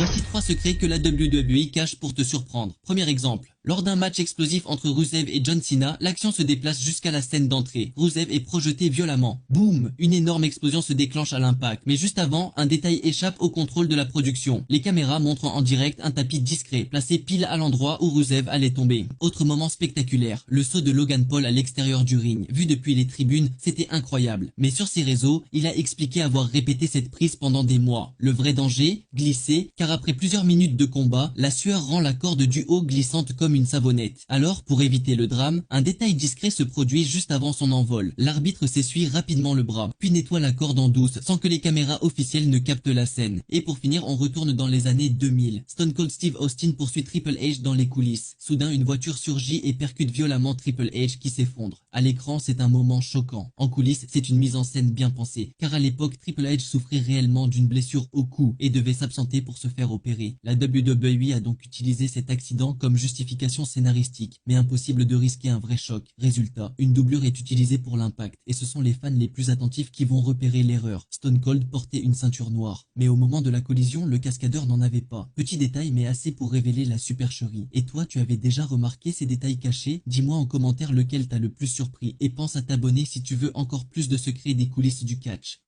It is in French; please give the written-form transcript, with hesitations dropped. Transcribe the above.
Voici 3 secrets que la WWE cache pour te surprendre. Premier exemple. Lors d'un match explosif entre Rusev et John Cena, l'action se déplace jusqu'à la scène d'entrée. Rusev est projeté violemment. Boum! Une énorme explosion se déclenche à l'impact. Mais juste avant, un détail échappe au contrôle de la production. Les caméras montrent en direct un tapis discret, placé pile à l'endroit où Rusev allait tomber. Autre moment spectaculaire, le saut de Logan Paul à l'extérieur du ring. Vu depuis les tribunes, c'était incroyable. Mais sur ses réseaux, il a expliqué avoir répété cette prise pendant des mois. Le vrai danger? Glisser, car après plusieurs minutes de combat, la sueur rend la corde du haut glissante comme une savonnette. Alors, pour éviter le drame, un détail discret se produit juste avant son envol. L'arbitre s'essuie rapidement le bras, puis nettoie la corde en douce, sans que les caméras officielles ne captent la scène. Et pour finir, on retourne dans les années 2000. Stone Cold Steve Austin poursuit Triple H dans les coulisses. Soudain, une voiture surgit et percute violemment Triple H qui s'effondre. À l'écran, c'est un moment choquant. En coulisses, c'est une mise en scène bien pensée, car à l'époque, Triple H souffrait réellement d'une blessure au cou et devait s'absenter pour se faire opérer. La WWE a donc utilisé cet accident comme justification scénaristique, mais impossible de risquer un vrai choc. Résultat, une doublure est utilisée pour l'impact, et ce sont les fans les plus attentifs qui vont repérer l'erreur. Stone Cold portait une ceinture noire, mais au moment de la collision, le cascadeur n'en avait pas. Petit détail, mais assez pour révéler la supercherie. Et toi, tu avais déjà remarqué ces détails cachés? Dis-moi en commentaire lequel t'a le plus surpris, et pense à t'abonner si tu veux encore plus de secrets des coulisses du catch.